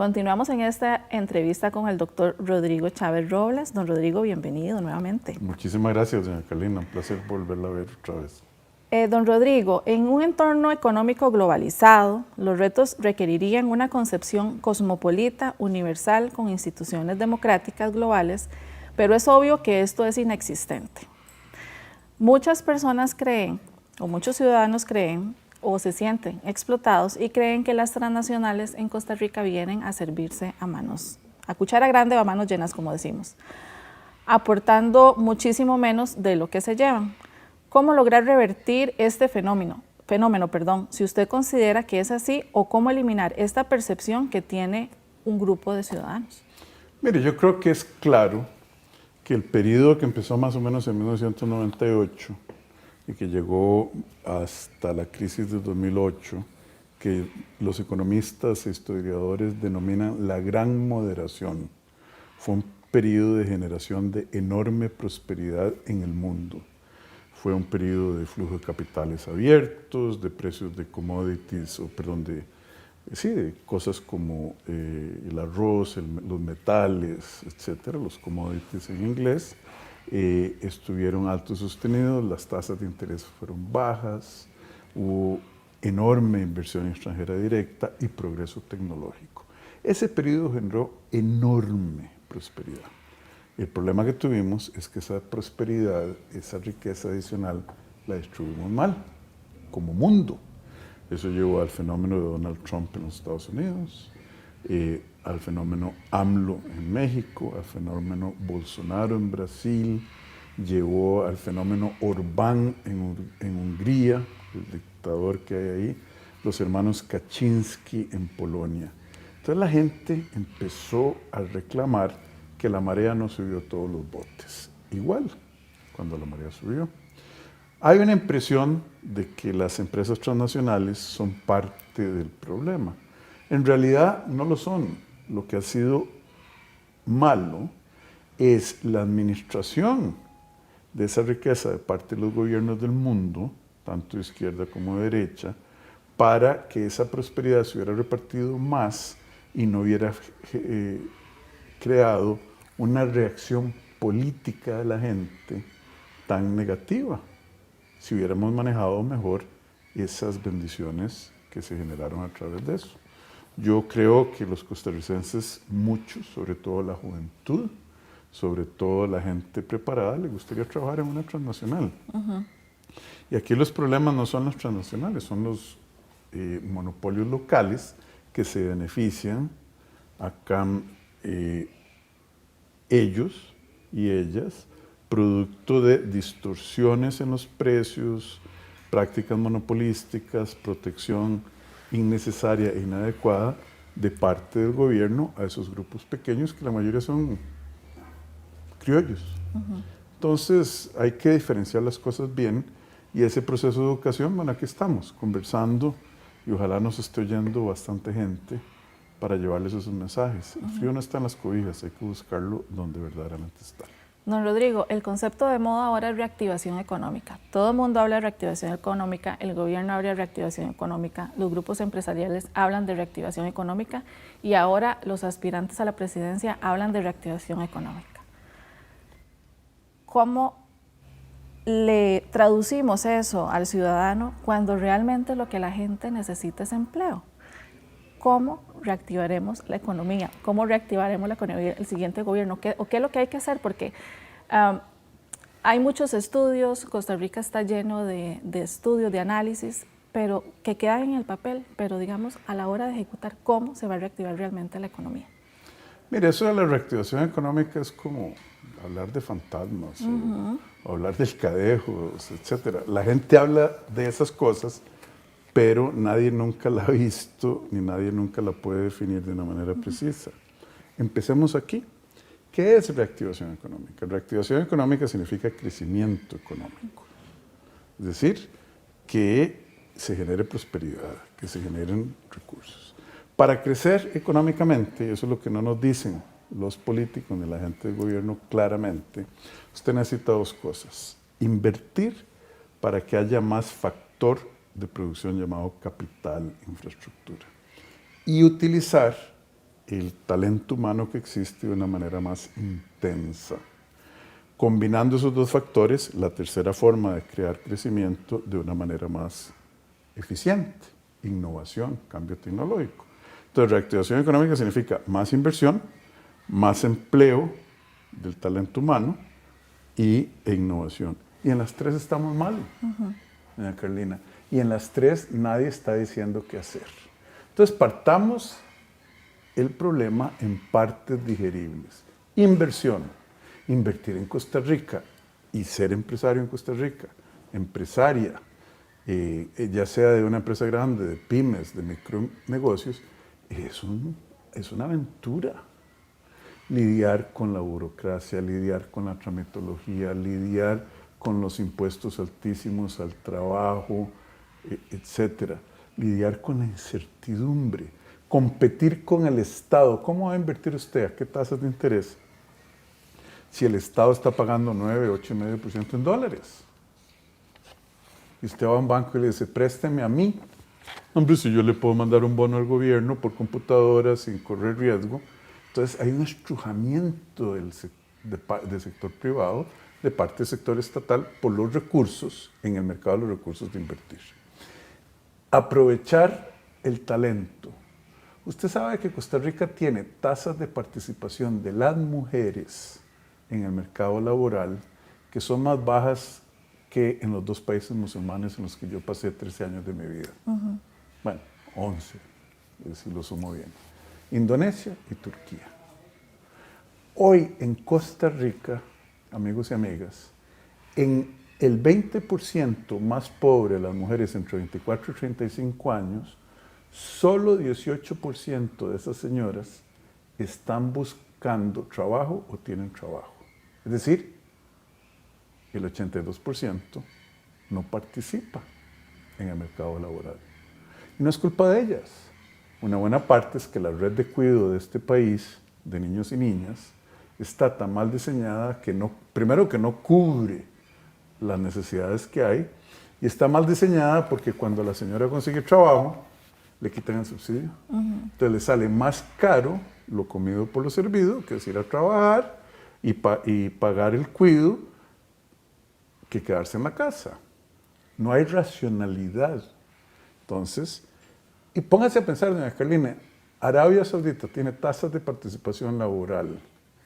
Continuamos en esta entrevista con el doctor Rodrigo Chávez Robles. Don Rodrigo, bienvenido nuevamente. Muchísimas gracias, doña Carolina. Un placer volverla a ver otra vez. Don Rodrigo, en un entorno económico globalizado, los retos requerirían una concepción cosmopolita, universal, con instituciones democráticas globales, pero es obvio que esto es inexistente. Muchas personas creen, o muchos ciudadanos creen, o se sienten explotados y creen que las transnacionales en Costa Rica vienen a servirse a cuchara grande o a manos llenas, como decimos, aportando muchísimo menos de lo que se llevan. ¿Cómo lograr revertir este fenómeno, si usted considera que es así, o cómo eliminar esta percepción que tiene un grupo de ciudadanos? Mire, yo creo que es claro que el periodo que empezó más o menos en 1998 y que llegó hasta la crisis de 2008, que los economistas e historiadores denominan la gran moderación, fue un periodo de generación de enorme prosperidad en el mundo. Fue un periodo de flujo de capitales abiertos, de precios de commodities, de cosas como el arroz, los metales, etcétera, los commodities en inglés, estuvieron altos sostenidos, las tasas de interés fueron bajas, hubo enorme inversión extranjera directa y progreso tecnológico. Ese periodo generó enorme prosperidad. El problema que tuvimos es que esa prosperidad, esa riqueza adicional, la distribuimos mal, como mundo. Eso llevó al fenómeno de Donald Trump en los Estados Unidos, al fenómeno AMLO en México, al fenómeno Bolsonaro en Brasil, llevó al fenómeno Orbán en Hungría, el dictador que hay ahí, los hermanos Kaczynski en Polonia. Entonces la gente empezó a reclamar que la marea no subió todos los botes. Igual, cuando la marea subió. Hay una impresión de que las empresas transnacionales son parte del problema. En realidad no lo son. Lo que ha sido malo es la administración de esa riqueza de parte de los gobiernos del mundo, tanto de izquierda como de derecha, para que esa prosperidad se hubiera repartido más y no hubiera creado una reacción política de la gente tan negativa, si hubiéramos manejado mejor esas bendiciones que se generaron a través de eso. Yo creo que los costarricenses, muchos, sobre todo la juventud, sobre todo la gente preparada, le gustaría trabajar en una transnacional. Y aquí los problemas no son las transnacionales, son los monopolios locales que se benefician acá, ellos y ellas, producto de distorsiones en los precios, prácticas monopolísticas, protección innecesaria e inadecuada de parte del gobierno a esos grupos pequeños que la mayoría son criollos. Entonces hay que diferenciar las cosas bien y ese proceso de educación, bueno, aquí estamos conversando y ojalá nos esté oyendo bastante gente para llevarles esos mensajes. El frío no está en las cobijas, hay que buscarlo donde verdaderamente está. Don Rodrigo, el concepto de moda ahora es reactivación económica. Todo el mundo habla de reactivación económica, el gobierno habla de reactivación económica, los grupos empresariales hablan de reactivación económica y ahora los aspirantes a la presidencia hablan de reactivación económica. ¿Cómo le traducimos eso al ciudadano cuando realmente lo que la gente necesita es empleo? ¿Cómo reactivaremos la economía? ¿Cómo reactivaremos la economía del siguiente gobierno? ¿Qué es lo que hay que hacer? Porque hay muchos estudios, Costa Rica está lleno de estudios, de análisis, pero que quedan en el papel, pero digamos a la hora de ejecutar, ¿cómo se va a reactivar realmente la economía? Mire, eso de la reactivación económica es como hablar de fantasmas, o hablar del cadejos, etc. La gente habla de esas cosas, pero nadie nunca la ha visto, ni nadie nunca la puede definir de una manera precisa. Empecemos aquí. ¿Qué es reactivación económica? Reactivación económica significa crecimiento económico. Es decir, que se genere prosperidad, que se generen recursos. Para crecer económicamente, eso es lo que no nos dicen los políticos ni la gente del gobierno claramente, usted necesita dos cosas. Invertir para que haya más factor de producción llamado capital, infraestructura. Y utilizar el talento humano que existe de una manera más intensa. Combinando esos dos factores, la tercera forma de crear crecimiento de una manera más eficiente, innovación, cambio tecnológico. Entonces, reactivación económica significa más inversión, más empleo del talento humano e innovación. Y en las tres estamos mal, doña Carlina. Y en las tres nadie está diciendo qué hacer. Entonces, partamos el problema en partes digeribles. Inversión. Invertir en Costa Rica y ser empresario en Costa Rica, empresaria, ya sea de una empresa grande, de pymes, de micronegocios, es una aventura. Lidiar con la burocracia, lidiar con la tramitología, lidiar con los impuestos altísimos al trabajo, etcétera. Lidiar con la incertidumbre, competir con el Estado. ¿Cómo va a invertir usted? ¿A qué tasas de interés? Si el Estado está pagando 9, 8,5% en dólares. Y usted va a un banco y le dice, présteme a mí. Hombre, si yo le puedo mandar un bono al gobierno por computadora sin correr riesgo. Entonces hay un estrujamiento del sector privado de parte del sector estatal por los recursos en el mercado de los recursos de invertir. Aprovechar el talento. Usted sabe que Costa Rica tiene tasas de participación de las mujeres en el mercado laboral que son más bajas que en los dos países musulmanes en los que yo pasé 13 años de mi vida. Bueno, 11, si lo sumo bien. Indonesia y Turquía. Hoy en Costa Rica, amigos y amigas, en el 20% más pobre de las mujeres entre 24 y 35 años, solo 18% de esas señoras están buscando trabajo o tienen trabajo. Es decir, el 82% no participa en el mercado laboral. Y no es culpa de ellas. Una buena parte es que la red de cuidado de este país, de niños y niñas, está tan mal diseñada que primero que no cubre las necesidades que hay, y está mal diseñada porque cuando la señora consigue trabajo, le quitan el subsidio. Entonces le sale más caro lo comido por lo servido, que es ir a trabajar y pagar el cuido, que quedarse en la casa. No hay racionalidad. Entonces, y póngase a pensar, doña Carlina, Arabia Saudita tiene tasas de participación laboral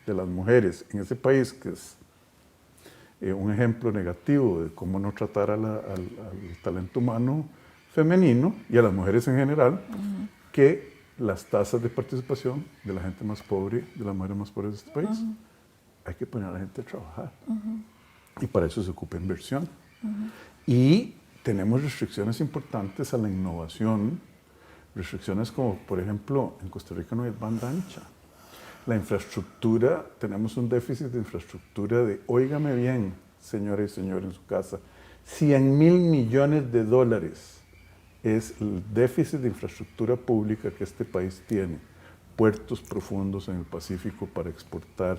de las mujeres en ese país, que es un ejemplo negativo de cómo no tratar al talento humano femenino y a las mujeres en general, que las tasas de participación de la gente más pobre, de las mujeres más pobres de este país. Hay que poner a la gente a trabajar. Y para eso se ocupa inversión. Y tenemos restricciones importantes a la innovación, restricciones como, por ejemplo, en Costa Rica no hay banda ancha. La infraestructura, tenemos un déficit de infraestructura de, óigame bien, señora y señor en su casa, 100,000 millones de dólares es el déficit de infraestructura pública que este país tiene. Puertos profundos en el Pacífico para exportar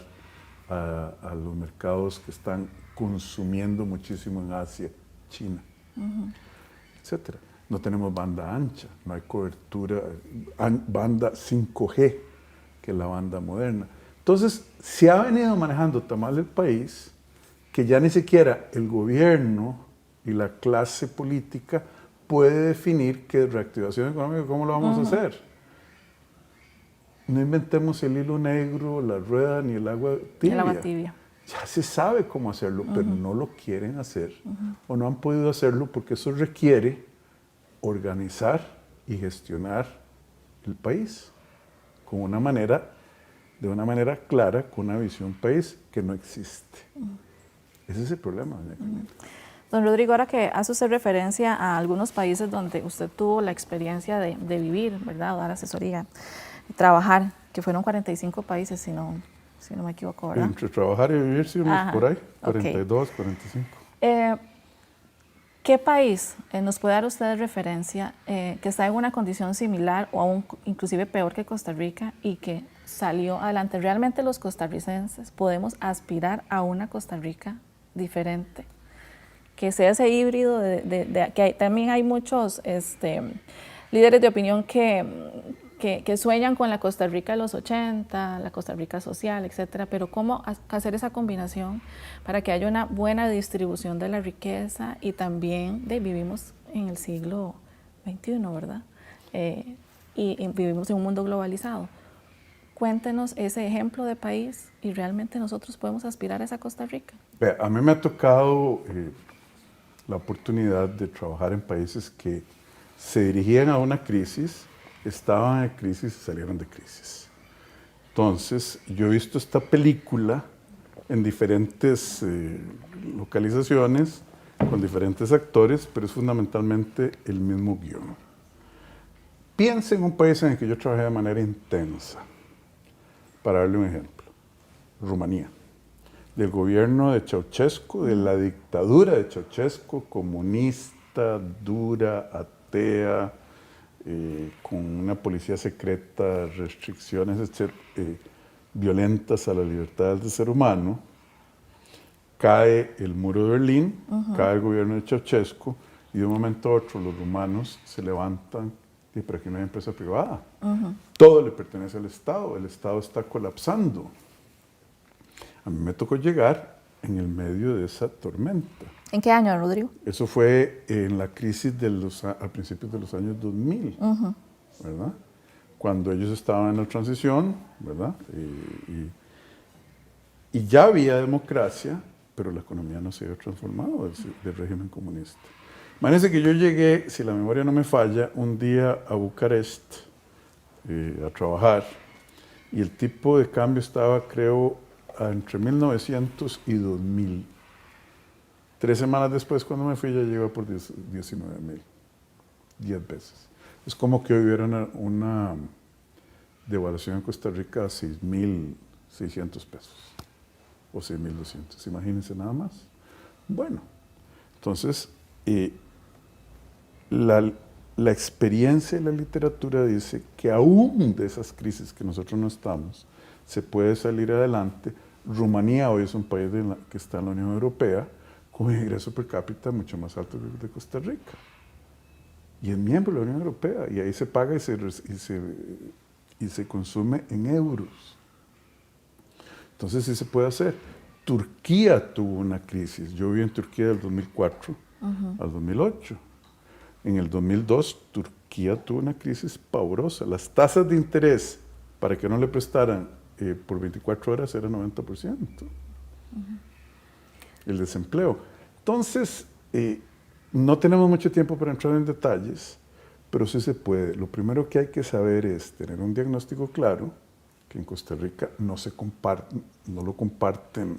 a los mercados que están consumiendo muchísimo en Asia, China, etcétera. No tenemos banda ancha, no hay cobertura, banda 5G, que es la banda moderna. Entonces, se ha venido manejando tan mal el país que ya ni siquiera el gobierno y la clase política puede definir qué es reactivación económica, cómo lo vamos a hacer. No inventemos el hilo negro, la rueda, ni el agua tibia. El agua tibia. Ya se sabe cómo hacerlo, pero no lo quieren hacer o no han podido hacerlo porque eso requiere organizar y gestionar el país de una manera clara, con una visión país que no existe. Ese es el problema, doña Carlina. Don Rodrigo, ahora que hace usted referencia a algunos países donde usted tuvo la experiencia de vivir, ¿verdad?, dar asesoría, trabajar, que fueron 45 países, si no me equivoco, ¿verdad? Entre trabajar y vivir, sí, por ahí, 42, 45. ¿Qué país nos puede dar usted de referencia que está en una condición similar o aún inclusive peor que Costa Rica y que salió adelante? ¿Realmente los costarricenses podemos aspirar a una Costa Rica diferente? Que sea ese híbrido también hay muchos líderes de opinión que que sueñan con la Costa Rica de los 80, la Costa Rica social, etcétera, pero cómo hacer esa combinación para que haya una buena distribución de la riqueza y también vivimos en el siglo XXI, ¿verdad? Y vivimos en un mundo globalizado. Cuéntenos ese ejemplo de país y realmente nosotros podemos aspirar a esa Costa Rica. A mí me ha tocado la oportunidad de trabajar en países que se dirigían a una crisis, estaban en crisis y salieron de crisis. Entonces, yo he visto esta película en diferentes localizaciones, con diferentes actores, pero es fundamentalmente el mismo guión. Piensa en un país en el que yo trabajé de manera intensa. Para darle un ejemplo, Rumanía, del gobierno de Ceausescu, de la dictadura de Ceausescu, comunista, dura, atea, con una policía secreta, restricciones violentas a la libertad del ser humano, cae el muro de Berlín, cae el gobierno de Ceausescu, y de un momento a otro los rumanos se levantan y pero aquí no hay empresa privada. Todo le pertenece al Estado, el Estado está colapsando. A mí me tocó llegar en el medio de esa tormenta. ¿En qué año, Rodrigo? Eso fue en la crisis a principios de los años 2000, ¿verdad? Cuando ellos estaban en la transición, ¿verdad? Y ya había democracia, pero la economía no se había transformado del régimen comunista. Imagínense que yo llegué, si la memoria no me falla, un día a Bucarest a trabajar y el tipo de cambio estaba, creo, entre 1900 y 2000. 3 semanas después, cuando me fui, ya llegó por 19.000, 10 veces. Es como que hoy hubiera una devaluación en Costa Rica a 6.600 pesos o 6.200, imagínense nada más. Bueno, entonces, la experiencia de la literatura dice que aún de esas crisis que nosotros no estamos, se puede salir adelante. Rumanía hoy es un país que está en la Unión Europea con un ingreso per cápita mucho más alto que el de Costa Rica. Y es miembro de la Unión Europea y ahí se paga y se consume en euros. Entonces sí se puede hacer. Turquía tuvo una crisis. Yo viví en Turquía del 2004 al 2008. En el 2002, Turquía tuvo una crisis pavorosa. Las tasas de interés para que no le prestaran por 24 horas era 90%. El desempleo. Entonces, no tenemos mucho tiempo para entrar en detalles, pero sí se puede. Lo primero que hay que saber es tener un diagnóstico claro, que en Costa Rica no lo comparten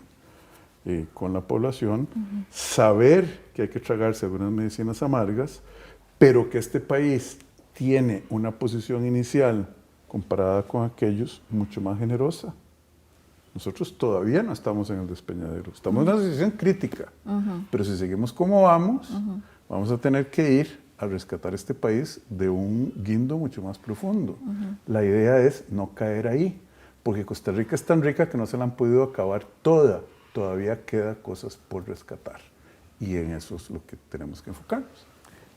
con la población, saber que hay que tragarse algunas medicinas amargas, pero que este país tiene una posición inicial comparada con aquellos mucho más generosa. Nosotros todavía no estamos en el despeñadero, estamos en una situación crítica, pero si seguimos como vamos, vamos a tener que ir a rescatar este país de un guindo mucho más profundo. La idea es no caer ahí, porque Costa Rica es tan rica que no se la han podido acabar toda, todavía queda cosas por rescatar y en eso es lo que tenemos que enfocarnos.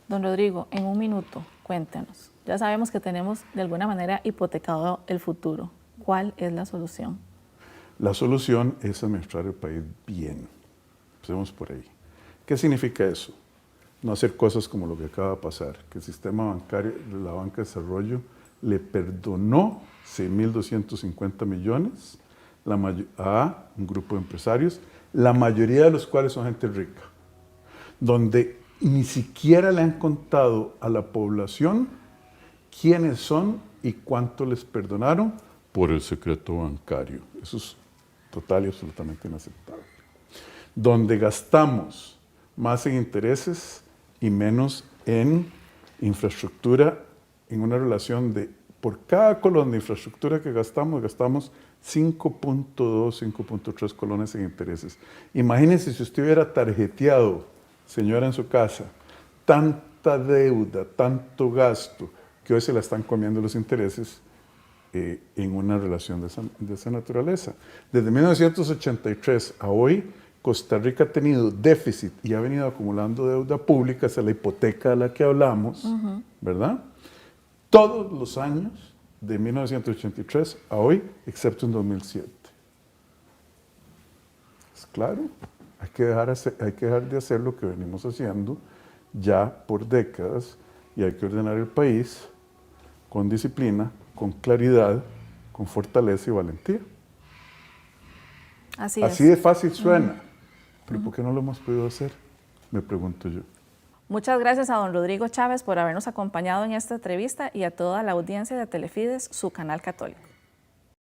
Don Rodrigo, en un minuto, cuéntenos. Ya sabemos que tenemos de alguna manera hipotecado el futuro. ¿Cuál es la solución? La solución es administrar el país bien. Empecemos por ahí. ¿Qué significa eso? No hacer cosas como lo que acaba de pasar, que el sistema bancario, la banca de desarrollo, le perdonó 6.250 millones a un grupo de empresarios, la mayoría de los cuales son gente rica, donde ni siquiera le han contado a la población quiénes son y cuánto les perdonaron por el secreto bancario. Eso es total y absolutamente inaceptable. Donde gastamos más en intereses y menos en infraestructura, en una relación de, por cada colón de infraestructura que gastamos 5.2, 5.3 colones en intereses. Imagínense si usted hubiera tarjeteado, señora, en su casa, tanta deuda, tanto gasto, que hoy se la están comiendo los intereses en una relación de esa naturaleza. Desde 1983 a hoy, Costa Rica ha tenido déficit y ha venido acumulando deuda pública, esa es la hipoteca de la que hablamos, ¿verdad? Todos los años de 1983 a hoy, excepto en 2007. ¿Es claro? Hay que dejar de hacer lo que venimos haciendo ya por décadas y hay que ordenar el país con disciplina, con claridad, con fortaleza y valentía. Así Así es. de fácil suena, pero ¿por qué no lo hemos podido hacer? Me pregunto yo. Muchas gracias a don Rodrigo Chávez por habernos acompañado en esta entrevista y a toda la audiencia de Telefides, su canal católico.